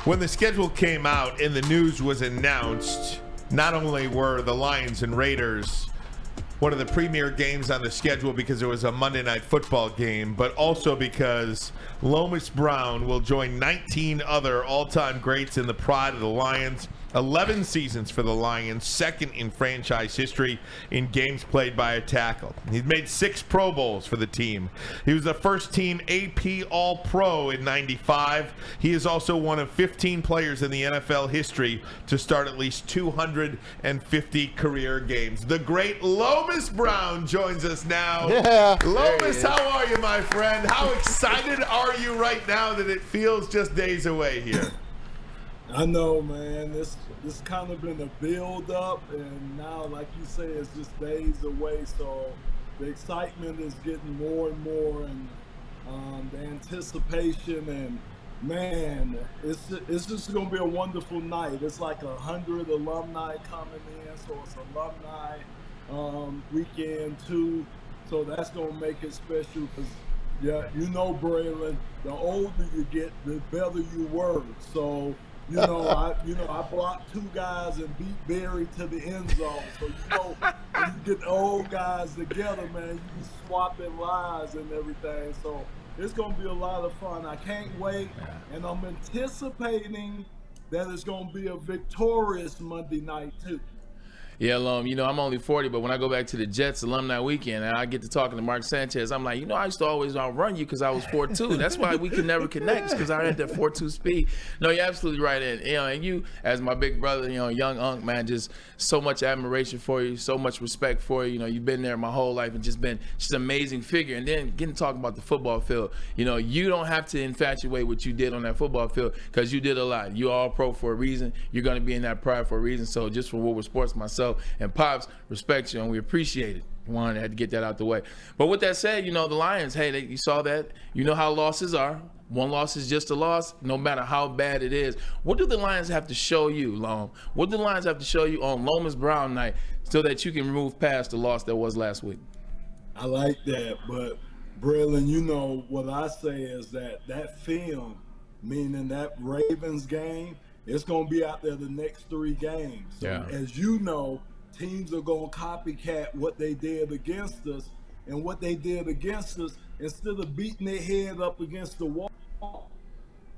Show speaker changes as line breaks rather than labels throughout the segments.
When the schedule came out and the news was announced, not only were the Lions and Raiders one of the premier games on the schedule because it was a Monday Night Football game, but also because Lomas Brown will join 19 other all-time greats in the pride of the Lions. 11 seasons for the Lions, second in franchise history in games played by a tackle. He's made 6 Pro Bowls for the team. He was the first team AP All-Pro in '95. He is also one of 15 players in the NFL history to start at least 250 career games. The great Lomas Brown joins us now.
Yeah.
Lomas, how are you, my friend? How excited are you right now that it feels just days away here?
I know, man. This kind of been a build up, and now, like you say, it's just days away. So the excitement is getting more and more, and the anticipation, and man, it's just gonna be a wonderful night. It's like 100 alumni coming in, so it's alumni weekend too. So that's gonna make it special. Because yeah, you know, Braylon, the older you get, the better you work. So. I blocked 2 guys and beat Barry to the end zone. So, when you get the old guys together, man, you be swapping lies and everything. So, it's going to be a lot of fun. I can't wait. And I'm anticipating that it's going to be a victorious Monday night, too.
Yeah, I'm only 40, but when I go back to the Jets alumni weekend and I get to talking to Mark Sanchez, I'm like, I used to always outrun you because I was 4'2". That's why we could never connect, because I had that 4'2" speed. No, you're absolutely right. And you, as my big brother, young Unc, man, just so much admiration for you, so much respect for you. You've been there my whole life and just been an amazing figure. And then getting to talk about the football field, you don't have to infatuate what you did on that football field, because you did a lot. You're all pro for a reason. You're going to be in that pride for a reason. So just for Woodward Sports, myself and Pops respect you, and we appreciate it. Wanted to get that out the way. But with that said, the Lions, hey, you saw that. You know how losses are. One loss is just a loss, no matter how bad it is. What do the Lions have to show you, Lom? What do the Lions have to show you on Lomas Brown night so that you can move past the loss that was last week?
I like that, but Braylon, what I say is that film, meaning that Ravens game, it's going to be out there the next 3 games. So as you know, teams are going to copycat what they did against us. And what they did against us, instead of beating their head up against the wall,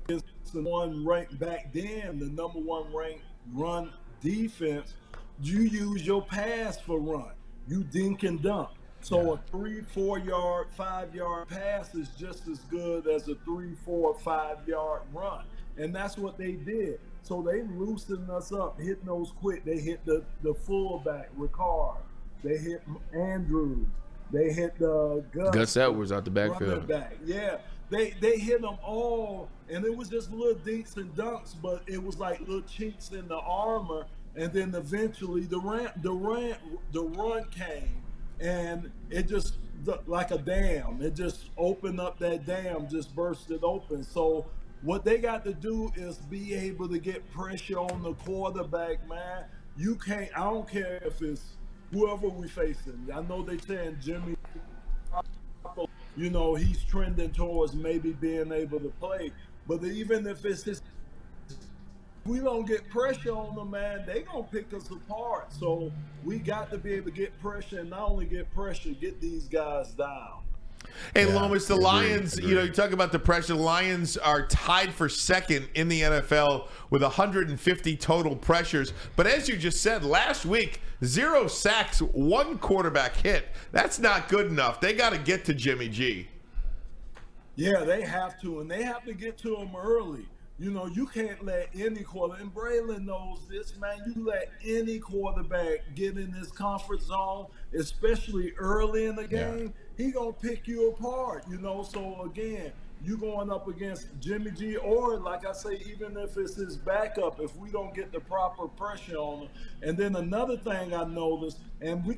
against the one ranked back then, the number 1 ranked run defense, you use your pass for run. You dink and dunk. So a 3, 4 yard, 5 yard pass is just as good as a 3, 4, 5 yard run. And that's what they did. So they loosened us up, hitting those quick. They hit the fullback, Ricard. They hit Andrews. They hit the
Gus Edwards out the backfield.
Yeah, they hit them all, and it was just little dinks and dunks, but it was like little chinks in the armor. And then eventually the run came, and it just like a dam. It just opened up, that dam just bursted open. So what they got to do is be able to get pressure on the quarterback, man. You can't, I don't care if it's whoever we facing. I know they saying Jimmy, he's trending towards maybe being able to play. But even if it's his, we don't get pressure on them, man, they gonna pick us apart. So we got to be able to get pressure, and not only get pressure, get these guys down.
Hey, Lomas, the Lions, you talk about the pressure. The Lions are tied for second in the NFL with 150 total pressures. But as you just said, last week, 0 sacks, 1 quarterback hit. That's not good enough. They got to get to Jimmy G.
Yeah, they have to, and they have to get to him early. You can't let any quarterback, and Braylon knows this, man, you let any quarterback get in his comfort zone, especially early in the game, he going to pick you apart, So, again, you going up against Jimmy G, or, like I say, even if it's his backup, if we don't get the proper pressure on him. And then another thing I noticed, and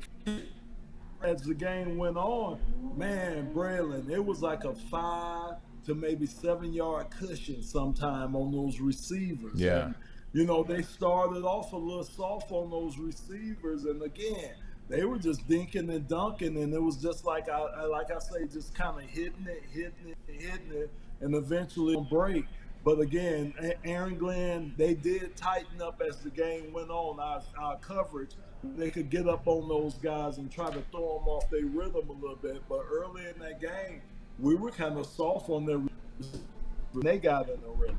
as the game went on, man, Braylon, it was like a 5 to maybe 7 yard cushion sometime on those receivers.
Yeah.
And, they started off a little soft on those receivers, and again, they were just dinking and dunking, and it was just like I say, just kind of hitting it, and eventually break. But again, Aaron Glenn, they did tighten up as the game went on. Our coverage, they could get up on those guys and try to throw them off their rhythm a little bit. But early in that game, we were kind of soft on their when they got in the rhythm.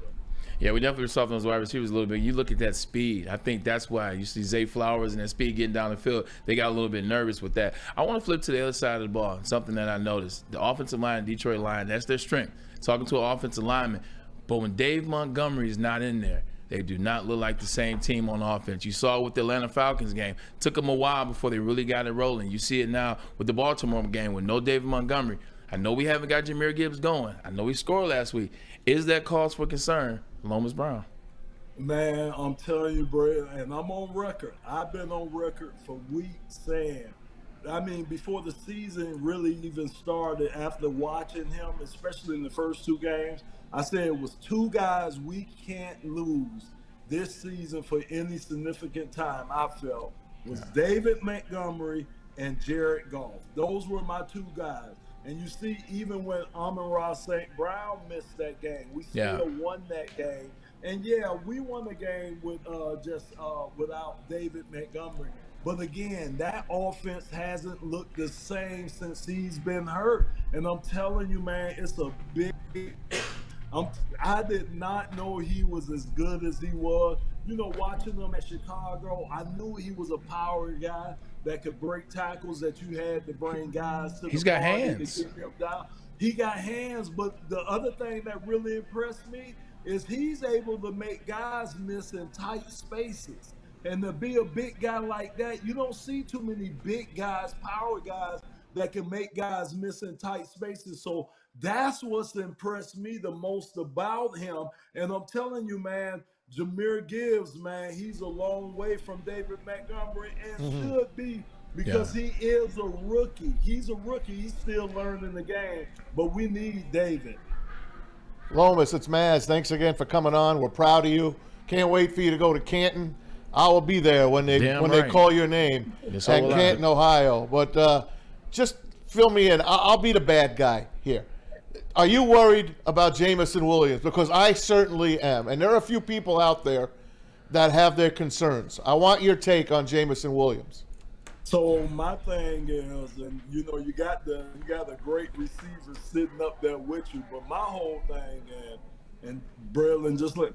Yeah, we definitely were soft on those wide receivers a little bit. You look at that speed. I think that's why you see Zay Flowers and that speed getting down the field. They got a little bit nervous with that. I want to flip to the other side of the ball. Something that I noticed. The offensive line, Detroit line, that's their strength. Talking to an offensive lineman. But when Dave Montgomery is not in there, they do not look like the same team on offense. You saw it with the Atlanta Falcons game. Took them a while before they really got it rolling. You see it now with the Baltimore game with no David Montgomery. I know we haven't got Jahmyr Gibbs going. I know he scored last week. Is that cause for concern, Lomas Brown?
Man, I'm telling you, bro, and I'm on record. I've been on record for weeks saying, I mean, before the season really even started, after watching him, especially in the first two games, I said it was two guys we can't lose this season for any significant time, I felt, was David Montgomery and Jared Goff. Those were my two guys. And you see, even when Amon-Ra St. Brown missed that game, we still won that game. And yeah, we won the game with without David Montgomery. But again, that offense hasn't looked the same since he's been hurt. And I'm telling you, man, it's a big. I did not know he was as good as he was. You know, watching him at Chicago, I knew he was a power guy that could break tackles, that you had to bring guys to
He's
the
got
party
hands.
to get him down. He got hands, but the other thing that really impressed me is he's able to make guys miss in tight spaces. And to be a big guy like that, you don't see too many big guys, power guys, that can make guys miss in tight spaces. So that's what's impressed me the most about him. And I'm telling you, man, Jahmyr Gibbs, man, he's a long way from David Montgomery and should be, because he is a rookie. He's a rookie. He's still learning the game, but we need David.
Lomas, it's Maz. Thanks again for coming on. We're proud of you. Can't wait for you to go to Canton. I will be there when they call your name at Canton, Ohio. But just fill me in. I'll be the bad guy here. Are you worried about Jameson Williams? Because I certainly am. And there are a few people out there that have their concerns. I want your take on Jameson Williams.
So my thing is, and you know, you got a great receiver sitting up there with you, but my whole thing, and Braylon, just look,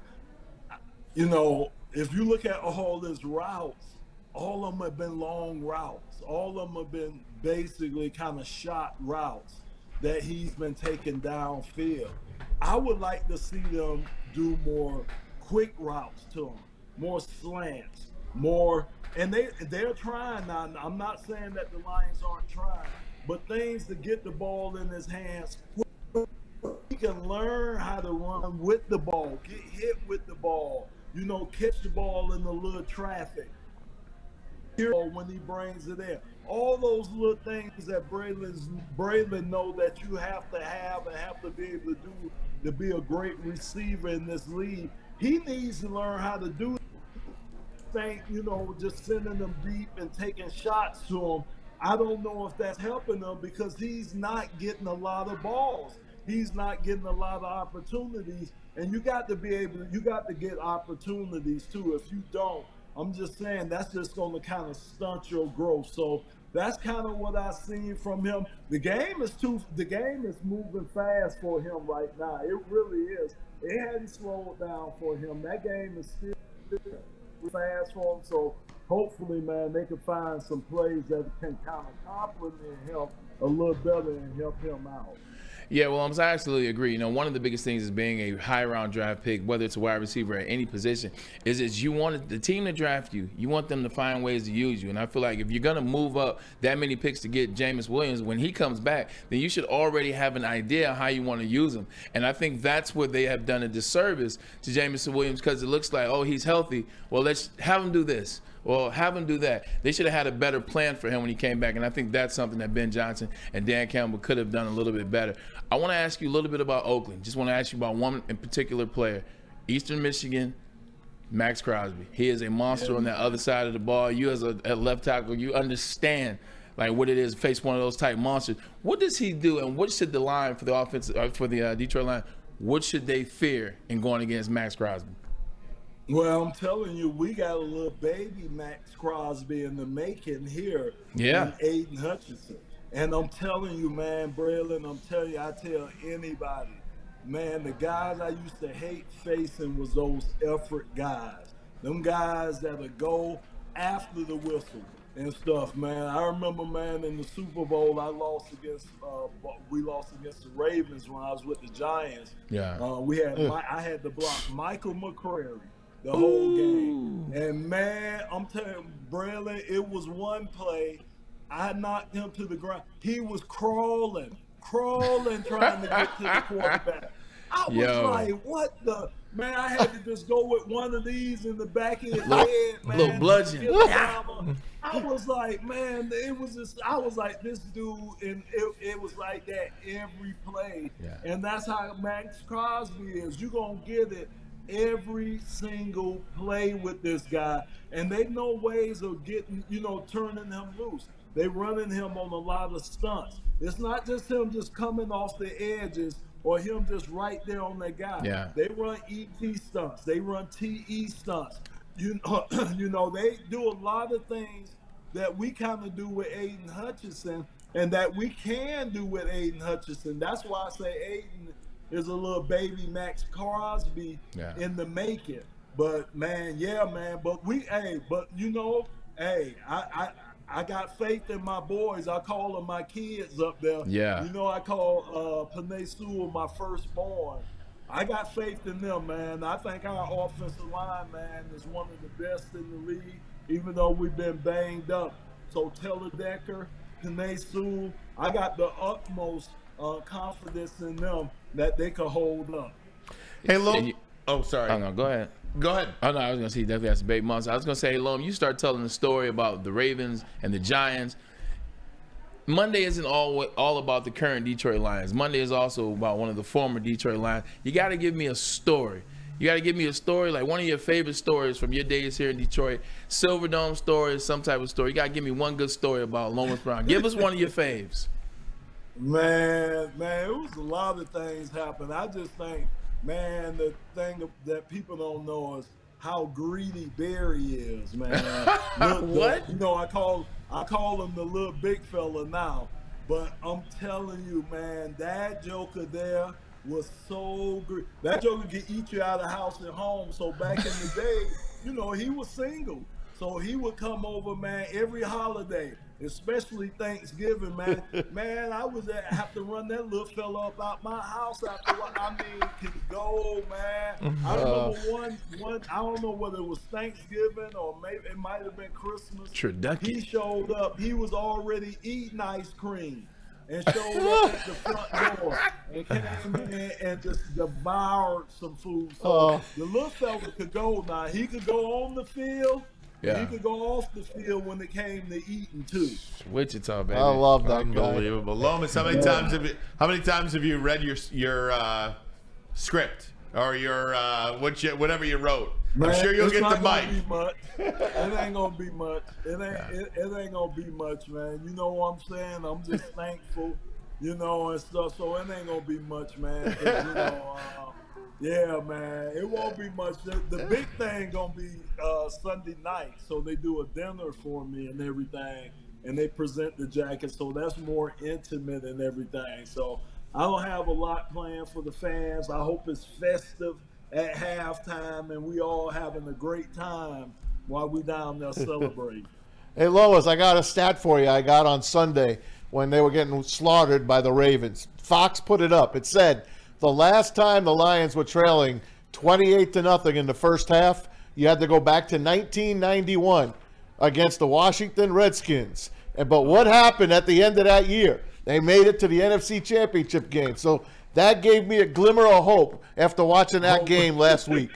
you know, if you look at all his routes, all of them have been long routes. All of them have been basically kind of shot routes that he's been taking downfield. I would like to see them do more quick routes to him, more slants, more, and they're trying now. I'm not saying that the Lions aren't trying, but things to get the ball in his hands. He can learn how to run with the ball, get hit with the ball, you know, catch the ball in the little traffic when he brings it in. All those little things that Braylon know that you have to have and have to be able to do to be a great receiver in this league. He needs to learn how to do things, you know, just sending them deep and taking shots to him. I don't know if that's helping him because he's not getting a lot of balls. He's not getting a lot of opportunities. And you got to get opportunities too. If you don't, I'm just saying that's just going to kind of stunt your growth. So that's kind of what I've seen from him. The game is moving fast for him right now. It really is. It hadn't slowed down for him. That game is still fast for him. So hopefully, man, they can find some plays that can kind of complement him a little better and help him out.
Yeah, well, I absolutely agree. You know, one of the biggest things is being a high-round draft pick, whether it's a wide receiver at any position, is you want the team to draft you. You want them to find ways to use you. And I feel like if you're going to move up that many picks to get Jameson Williams, when he comes back, then you should already have an idea how you want to use him. And I think that's where they have done a disservice to Jameson Williams, because it looks like, oh, he's healthy. Well, let's have him do this. Well, have him do that. They should have had a better plan for him when he came back, and I think that's something that Ben Johnson and Dan Campbell could have done a little bit better. I want to ask you a little bit about Oakland. Just want to ask you about one in particular player. Eastern Michigan, Max Crosby. He is a monster on that other side of the ball. You as a left tackle, you understand like what it is to face one of those type monsters. What does he do, and what should the line for the offense for the Detroit line? what should they fear in going against Max Crosby?
Well, I'm telling you, we got a little baby Max Crosby in the making here.
Yeah.
In Aiden Hutchinson. And I'm telling you, man, Braylon, I'm telling you, I tell anybody, man, the guys I used to hate facing was those effort guys. Them guys that'll go after the whistle and stuff, man. I remember, man, in the Super Bowl, we lost against the Ravens when I was with the Giants.
Yeah.
I had to block Michael McCrary the whole game. And, man, I'm telling you, Braylon, it was one play. I knocked him to the ground. He was crawling, trying to get to the quarterback. I was like, what the? Man, I had to just go with one of these in the back of his head, man.
Little bludgeon.
I was like, man, it was just, I was like, this dude, and it was like that every play.
Yeah.
And that's how Max Crosby is. You're going to get it every single play with this guy. And they know ways of getting, turning him loose. They running him on a lot of stunts. It's not just him just coming off the edges or him just right there on that guy.
Yeah.
They run ET stunts. They run TE stunts. They do a lot of things that we kind of do with Aiden Hutchinson and that we can do with Aiden Hutchinson. That's why I say Aiden is a little baby Max Crosby in the making. But, man, I got faith in my boys. I call them my kids up there.
Yeah.
I call Panay Sewell my firstborn. I got faith in them, man. I think our offensive line, man, is one of the best in the league, even though we've been banged up. So Taylor Decker, Panay Sewell, I got the utmost confidence in them that they could hold up.
Hey, Loam. Oh, sorry.
Oh, no, go ahead.
Go ahead.
Oh, no, I was going to say definitely has a big monster. I was going to say, hey, Loam, you start telling the story about the Ravens and the Giants. Monday isn't all about the current Detroit Lions. Monday is also about one of the former Detroit Lions. You got to give me a story. You got to give me a story, like one of your favorite stories from your days here in Detroit. Silverdome story, some type of story. You got to give me one good story about Lomas Brown. Give us one of your faves.
Man, it was a lot of things happened. I just think, man, the thing that people don't know is how greedy Barry is, man.
What?
I call him the little big fella now, but I'm telling you, man, that joker there was so greedy. That joker could eat you out of house and home. So back in the day, he was single. So he would come over, man, every holiday, especially Thanksgiving, man. Man, I was have to run that little fella up out my house after could go, man. I remember one, I don't know whether it was Thanksgiving or maybe it might have been Christmas. He showed up. He was already eating ice cream and showed up at the front door and came in and just devoured some food. So the little fella could go now. He could go on the field. Yeah. You could go off the field when it came to eating too.
Wichita, baby.
I love that.
Unbelievable.
Guy.
Lomas, how many times have you read your script or your whatever you wrote?
Man,
I'm sure you'll get the mic.
It ain't gonna be much. It ain't gonna be much, man. You know what I'm saying? I'm just thankful, and stuff. So it ain't gonna be much, man. Yeah, man, it won't be much. The big thing gonna be Sunday night. So they do a dinner for me and everything, and they present the jacket. So that's more intimate and everything. So I don't have a lot planned for the fans. I hope it's festive at halftime, and we all having a great time while we down there celebrating.
Hey, Lois, I got a stat for you. I got on Sunday when they were getting slaughtered by the Ravens. Fox put it up. It said, the last time the Lions were trailing 28-0 in the first half, you had to go back to 1991 against the Washington Redskins. But what happened at the end of that year? They made it to the NFC Championship game. So that gave me a glimmer of hope after watching that game last week.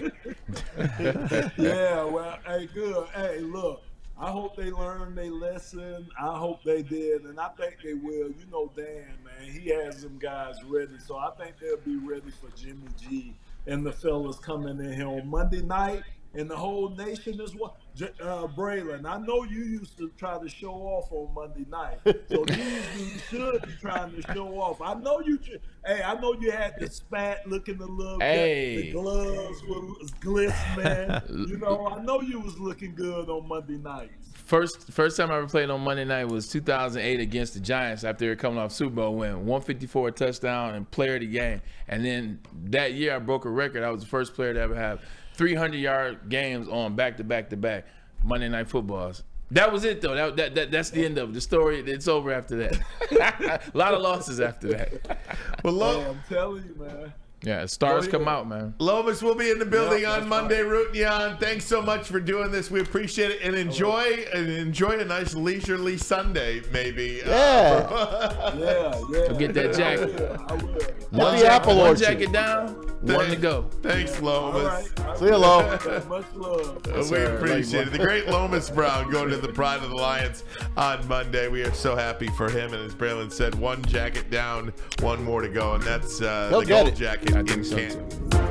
Yeah, well, hey, good. Hey, look, I hope they learned their lesson. I hope they did, and I think they will. You know Dan, man, he has them guys ready. So I think they'll be ready for Jimmy G and the fellas coming in here on Monday night, and the whole nation is what. Braylon, I know you used to try to show off on Monday night, so these dudes should be trying to show off. I know you. Hey, I know you had the spat looking a little. The gloves was glistening. You know, I know you was looking good on Monday nights.
First time I ever played on Monday night was 2008 against the Giants after they were coming off Super Bowl win, 154 touchdown and player of the game. And then that year I broke a record. I was the first player to ever have 300-yard games on back-to-back-to-back Monday Night Footballs. That was it, though. That's the end of it. The story, it's over after that. A lot of losses after that.
Well,
I'm telling you, man.
Yeah, stars come out, man.
Lomas will be in the building on Monday, rooting you on. Thanks so much for doing this. We appreciate it, and enjoy a nice leisurely Sunday, maybe.
Yeah.
Yeah.
Go get that jacket.
I will.
One jacket down, one to go.
Thanks, Lomas.
All right.
See you, Lo.
Much love.
We appreciate it. The great Lomas Brown going to the Pride of the Lions on Monday. We are so happy for him, and as Braylon said, one jacket down, one more to go, and that's the gold jacket
I
in
think so
Canton.
too.